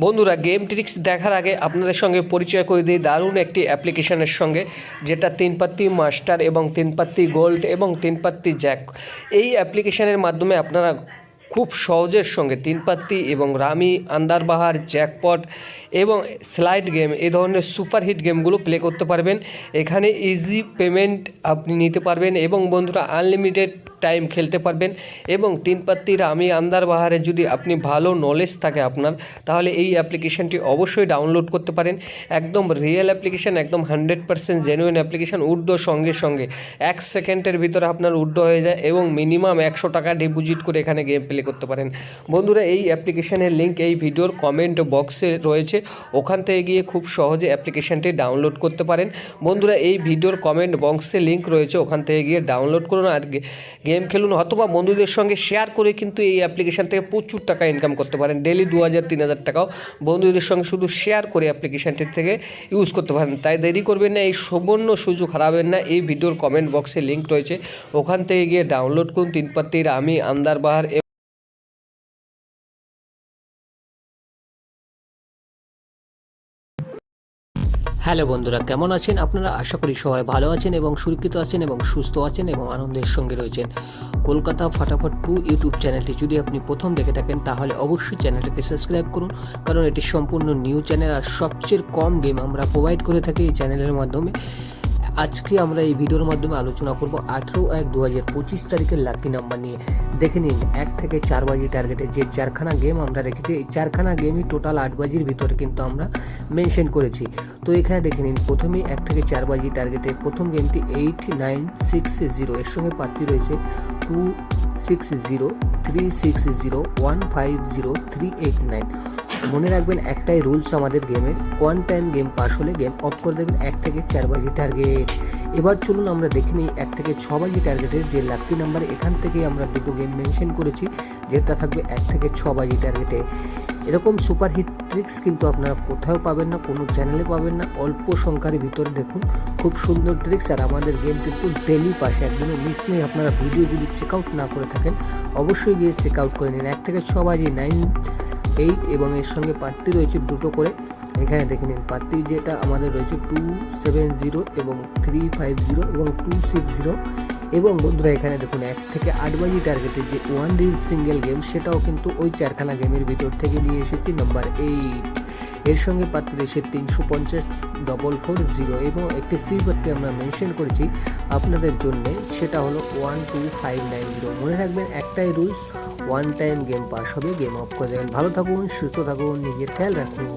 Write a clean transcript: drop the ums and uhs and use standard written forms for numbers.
বন্ধুরা, game tricks দেখার আগে আপনাদের সঙ্গে পরিচয় করে দিই দারুণ একটি অ্যাপ্লিকেশনের সঙ্গে, যেটা 3 পাত্তি মাস্টার এবং 3 পাত্তি গোল্ড এবং 3 পাত্তি জ্যাক। এই অ্যাপ্লিকেশনের মাধ্যমে আপনারা খুব সহজের সঙ্গে 3 পাত্তি এবং রামি, আন্দারবাহার, জ্যাকপট এবং স্লাইড গেম এই ধরনের সুপারহিট গেমগুলো প্লে করতে পারবেন। এখানে ইজি পেমেন্ট আপনি নিতে পারবেন এবং বন্ধুরা আনলিমিটেড টাইম খেলতে পারবেন। এবং 3 পাত্তি রামি, আন্দারবাহারে যদি আপনি ভালো নলেজ থাকে আপনার, তাহলে এই অ্যাপ্লিকেশানটি অবশ্যই ডাউনলোড করতে পারেন। একদম রিয়েল অ্যাপ্লিকেশান, একদম 100% জেনুইন অ্যাপ্লিকেশান। উইথড্র সঙ্গে সঙ্গে 1 সেকেন্ডের ভিতরে আপনার উইথড্র হয়ে যায় এবং মিনিমাম 100 টাকা ডিপোজিট করে এখানে গেম প্লে করতে পারেন। বন্ধুরা, এই অ্যাপ্লিকেশানের লিঙ্ক এই ভিডিওর কমেন্ট বক্সে রয়েছে, ওখান থেকে গিয়ে খুব সহজে অ্যাপ্লিকেশানটি ডাউনলোড করতে পারেন। বন্ধুরা, এই ভিডিওর কমেন্ট বক্সে লিঙ্ক রয়েছে, ওখান থেকে গিয়ে ডাউনলোড করুন আর গেম খেলুন, অথবা বন্ধুদের সঙ্গে শেয়ার করে কিন্তু এই অ্যাপ্লিকেশান থেকে প্রচুর টাকা ইনকাম করতে পারেন। ডেলি 2000-3000 টাকাও বন্ধুদের সঙ্গে শুধু শেয়ার করে অ্যাপ্লিকেশানটির থেকে ইউজ করতে পারেন। তাই দেরি করবেন না, এই সুবর্ণ সুযোগ হারাবেন না। এই ভিডিওর কমেন্ট বক্সে লিঙ্ক রয়েছে, ওখান থেকে গিয়ে ডাউনলোড করুন 3 পাত্তি রামি, আন্দারবাহার। হ্যালো বন্ধুরা, কেমন আছেন আপনারা? আশা করি সবাই ভালো আছেন এবং সুরক্ষিত আছেন এবং সুস্থ আছেন এবং আনন্দের সঙ্গে রয়েছেন। কলকাতা ফাটাফাট 2 ইউটিউব চ্যানেলটি যদি আপনি প্রথম দেখে থাকেন, তাহলে অবশ্যই চ্যানেলটাকে সাবস্ক্রাইব করুন, কারণ এটি সম্পূর্ণ নিউ চ্যানেল আর সবচেয়ে কম গেম আমরা প্রোভাইড করে থাকি এই চ্যানেলের মাধ্যমে। আজকে আমরা এই ভিডিওর মাধ্যমে আলোচনা করব 18/1/2025 তারিখের লাকি নাম্বার নিয়ে। দেখে নিন, 1 থেকে 4 বাজি টার্গেটে যে 4খানা গেম আমরা রেখেছি, এই 4খানা গেমই টোটাল 8 বাজির ভিতরে কিন্তু আমরা মেনশন করেছি। তো এখানে দেখে নিন, প্রথমেই 1 থেকে 4 বাজি টার্গেটে প্রথম গেমটি 8960, এর সঙ্গে প্রার্থী রয়েছে 260, 360, 150, 389। মনে রাখবেন, একটাই রুলস আমাদের গেমের, 1 টাইম গেম পাস হলে গেম অফ করে দেবেন। 1 থেকে 4 বাজি টার্গেট। এবার চলুন আমরা দেখে নিই 1 থেকে 6 বাজি টার্গেটের যে লাকি নাম্বার। এখান থেকে আমরা দুটো গেম মেনশন করেছি, যেটা থাকবে 1 থেকে 6 বাজি টার্গেটে। এরকম সুপারহিট ট্রিক্স কিন্তু আপনারা কোথাও পাবেন না, কোনো চ্যানেলে পাবেন না। অল্প সংখ্যার ভিতরে দেখুন, খুব সুন্দর ট্রিক্স। আর আমাদের গেম কিন্তু ডেলি পাশে, একদমই মিস নেই। আপনারা ভিডিও যদি চেক আউট না করে থাকেন, অবশ্যই গিয়ে চেক আউট করে নিন। 1 থেকে 6 বাজি 9-8 এবং এর সঙ্গে প্রার্থী রয়েছে দুটো করে। এখানে দেখে নিন, প্রার্থী যেটা আমাদের রয়েছে 270 এবং 350 এবং 260। এবং বন্ধুরা, এখানে দেখুন 1 থেকে 8 বাজি টার্গেটে যে 1 ডেজ সিঙ্গেল গেম, সেটাও কিন্তু ওই 4খানা গেমের ভিতর থেকে নিয়ে এসেছি নাম্বার 8। এর সঙ্গে প্রার্থী রয়েছে 350-440 এবং একটি সি প্রার্থী আমরা মেনশন করেছি আপনাদের জন্য, সেটা হলো 12590। মনে রাখবেন, একটাই রুলস, 1 টাইম গেম পাস হবে, গেম অফ করে দেবেন। ভালো থাকুন, সুস্থ থাকুন, নিজের খেয়াল রাখুন।